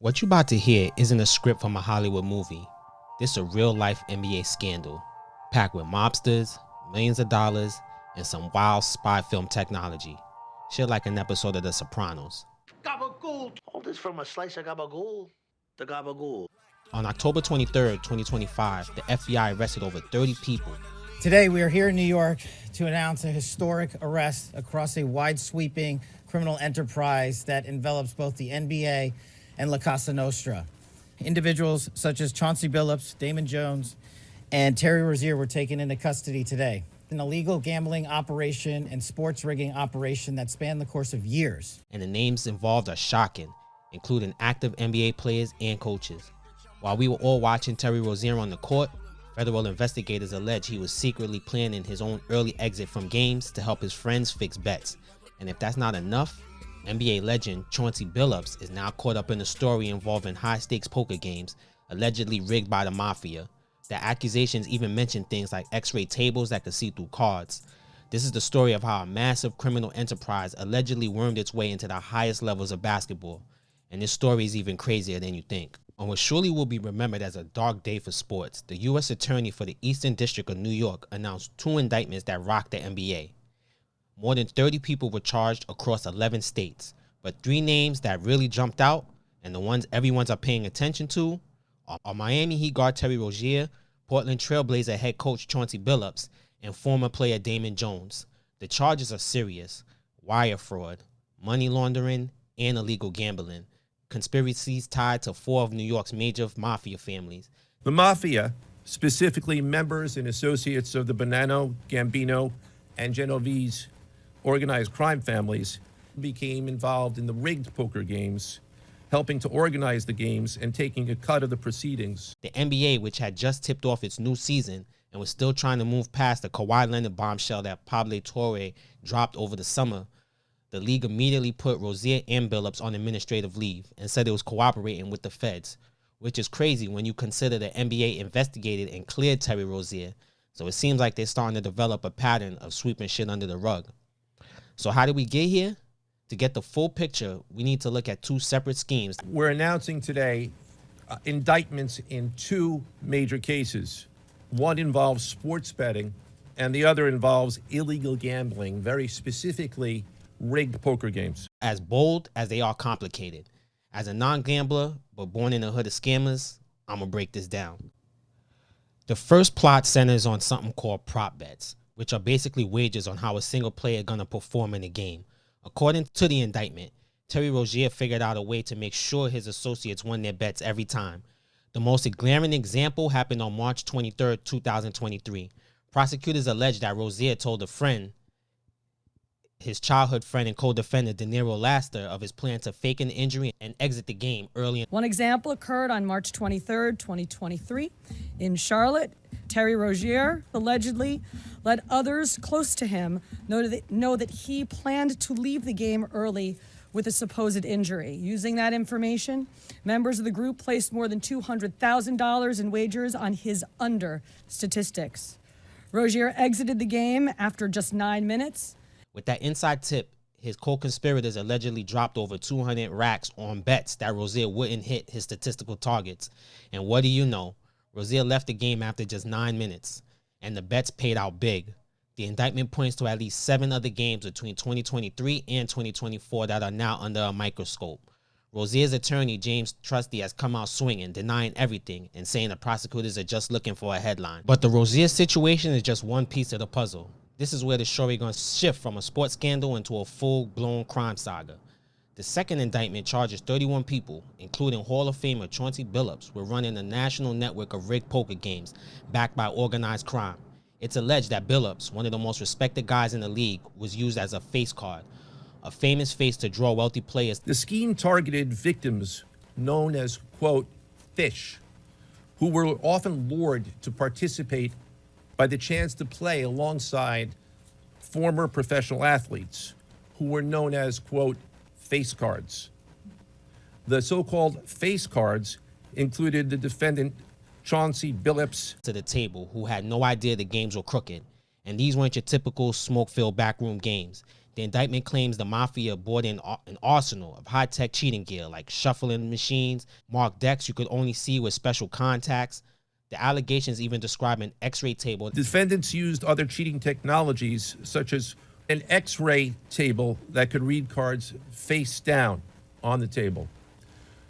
What you about to hear isn't a script from a Hollywood movie. This is a real-life NBA scandal, packed with mobsters, millions of dollars, and some wild spy film technology. Shit like an episode of The Sopranos. Gabagool! All this from a slice of gabagool. The gabagool. On October 23rd, 2025, the FBI arrested over 30 people. Today, we are here in New York to announce a historic arrest across a wide-sweeping criminal enterprise that envelops both the NBA and La Casa Nostra. Individuals such as Chauncey Billups, Damon Jones, and Terry Rozier were taken into custody today. An illegal gambling operation and sports rigging operation that spanned the course of years. And the names involved are shocking, including active NBA players and coaches. While we were all watching Terry Rozier on the court, federal investigators allege he was secretly planning his own early exit from games to help his friends fix bets. And if that's not enough, NBA legend Chauncey Billups is now caught up in a story involving high-stakes poker games allegedly rigged by the mafia. The accusations even mention things like X-ray tables that could see through cards. This is the story of how a massive criminal enterprise allegedly wormed its way into the highest levels of basketball. And this story is even crazier than you think. On what surely will be remembered as a dark day for sports, the U.S. Attorney for the Eastern District of New York announced 2 indictments that rocked the NBA. More than 30 people were charged across 11 states, but 3 names that really jumped out, and the ones everyone's are paying attention to, are Miami Heat guard Terry Rozier, Portland Trailblazer head coach Chauncey Billups, and former player Damon Jones. The charges are serious: wire fraud, money laundering, and illegal gambling. Conspiracies tied to 4 of New York's major mafia families. The mafia, specifically members and associates of the Bonanno, Gambino, and Genovese organized crime families, became involved in the rigged poker games, helping to organize the games and taking a cut of the proceedings. The NBA, which had just tipped off its new season and was still trying to move past the Kawhi Leonard bombshell that Pablo Torre dropped over the summer, the league immediately put Rozier and Billups on administrative leave and said it was cooperating with the feds, which is crazy when you consider the NBA investigated and cleared Terry Rozier. So it seems like they're starting to develop a pattern of sweeping shit under the rug. So how did we get here? To get the full picture, we need to look at 2 separate schemes. We're announcing today indictments in 2 major cases. One involves sports betting, and the other involves illegal gambling, very specifically rigged poker games. As bold as they are complicated. As a non-gambler, but born in the hood of scammers, I'm gonna break this down. The first plot centers on something called prop bets, which are basically wagers on how a single player gonna perform in a game. According to the indictment, Terry Rozier figured out a way to make sure his associates won their bets every time. The most glaring example happened on March 23rd, 2023. Prosecutors allege that Rozier told a friend, his childhood friend and co-defendant De Niro Laster, of his plan to fake an injury and exit the game early. One example occurred on March 23rd, 2023 in Charlotte. Terry Rozier allegedly let others close to him know that he planned to leave the game early with a supposed injury. Using that information, members of the group placed more than $200,000 in wagers on his under statistics. Rozier exited the game after just 9 minutes. With that inside tip, his co-conspirators allegedly dropped over 200 racks on bets that Rozier wouldn't hit his statistical targets. And what do you know? Rozier left the game after just 9 minutes, and the bets paid out big. The indictment points to at least 7 other games between 2023 and 2024 that are now under a microscope. Rozier's attorney, James Trusty, has come out swinging, denying everything and saying the prosecutors are just looking for a headline. But the Rozier situation is just one piece of the puzzle. This is where the story is going to shift from a sports scandal into a full-blown crime saga. The second indictment charges 31 people, including Hall of Famer Chauncey Billups, with running a national network of rigged poker games backed by organized crime. It's alleged that Billups, one of the most respected guys in the league, was used as a face card, a famous face to draw wealthy players. The scheme targeted victims known as, quote, fish, who were often lured to participate by the chance to play alongside former professional athletes who were known as, quote, face cards. The so-called face cards included the defendant Chauncey Billups to the table, who had no idea the games were crooked. And these weren't your typical smoke-filled backroom games. The indictment claims the mafia bought in an arsenal of high-tech cheating gear like shuffling machines, marked decks you could only see with special contacts. The allegations even describe an X-ray table. Defendants used other cheating technologies, such as an X-ray table that could read cards face down on the table.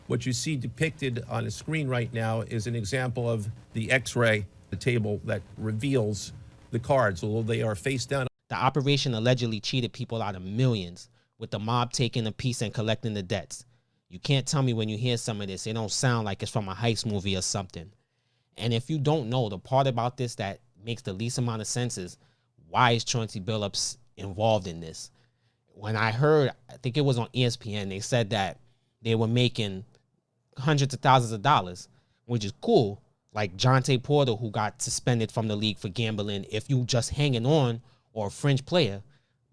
What you see depicted on the screen right now is an example of the X-ray, the table that reveals the cards, although they are face down. The operation allegedly cheated people out of millions, with the mob taking a piece and collecting the debts. You can't tell me when you hear some of this, it don't sound like it's from a heist movie or something. And if you don't know, the part about this that makes the least amount of sense is, why is Chauncey Billups involved in this? When I heard, I think it was on ESPN, they said that they were making hundreds of thousands of dollars, which is cool. Like Jonte Porter, who got suspended from the league for gambling, if you just hanging on, or a fringe player.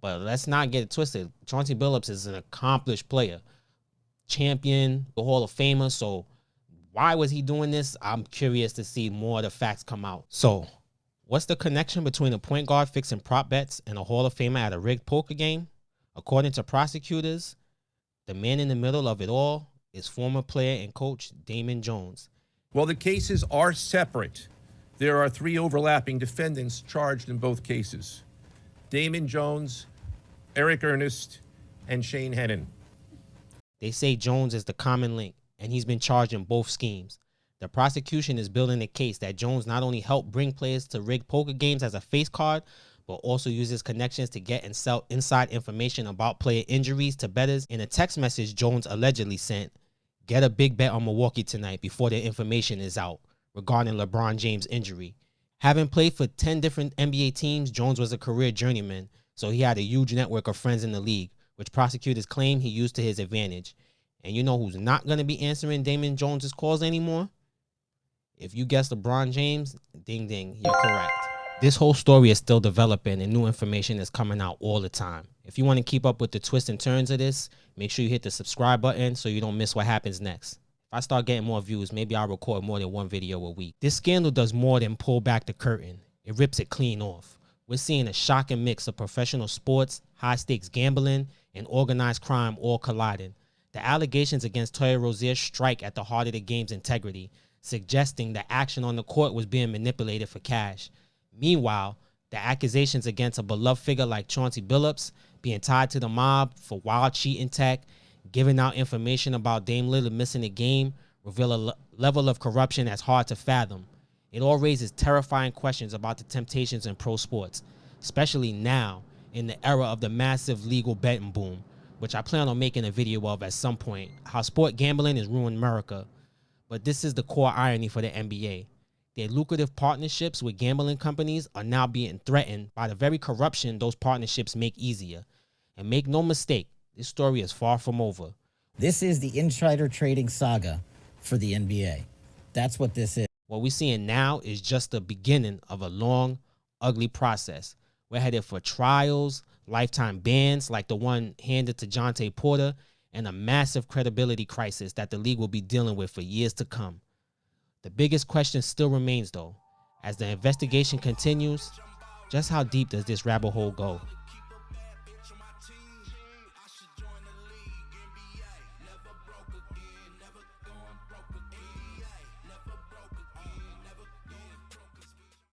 But let's not get it twisted. Chauncey Billups is an accomplished player, champion, the Hall of Famer. So why was he doing this? I'm curious to see more of the facts come out. So what's the connection between a point guard fixing prop bets and a Hall of Famer at a rigged poker game? According to prosecutors, the man in the middle of it all is former player and coach Damon Jones. While the cases are separate, there are 3 overlapping defendants charged in both cases: Damon Jones, Eric Ernest, and Shane Hennon. They say Jones is the common link, and he's been charged in both schemes. The prosecution is building a case that Jones not only helped bring players to rigged poker games as a face card, but also uses connections to get and sell inside information about player injuries to bettors. In a text message Jones allegedly sent, "Get a big bet on Milwaukee tonight before their information is out," regarding LeBron James' injury. Having played for 10 different NBA teams, Jones was a career journeyman, so he had a huge network of friends in the league, which prosecutors claim he used to his advantage. And you know who's not going to be answering Damon Jones' calls anymore? If you guessed LeBron James, ding ding, you're correct. This whole story is still developing and new information is coming out all the time. If you want to keep up with the twists and turns of this, make sure you hit the subscribe button so you don't miss what happens next. If I start getting more views, maybe I'll record more than one video a week. This scandal does more than pull back the curtain. It rips it clean off. We're seeing a shocking mix of professional sports, high-stakes gambling, and organized crime all colliding. The allegations against Terry Rozier strike at the heart of the game's integrity, suggesting that action on the court was being manipulated for cash. Meanwhile, the accusations against a beloved figure like Chauncey Billups being tied to the mob for wild cheating tech, giving out information about Dame Lillard missing a game, reveal a level of corruption that's hard to fathom. It all raises terrifying questions about the temptations in pro sports, especially now in the era of the massive legal betting boom, which I plan on making a video of at some point, how sport gambling has ruined America. But this is the core irony for the NBA. Their lucrative partnerships with gambling companies are now being threatened by the very corruption those partnerships make easier. And make no mistake, this story is far from over. This is the insider trading saga for the NBA. That's what this is. What we're seeing now is just the beginning of a long, ugly process. We're headed for trials, lifetime bans like the one handed to Jonte Porter, and a massive credibility crisis that the league will be dealing with for years to come. The biggest question still remains, though, as the investigation continues, just how deep does this rabbit hole go?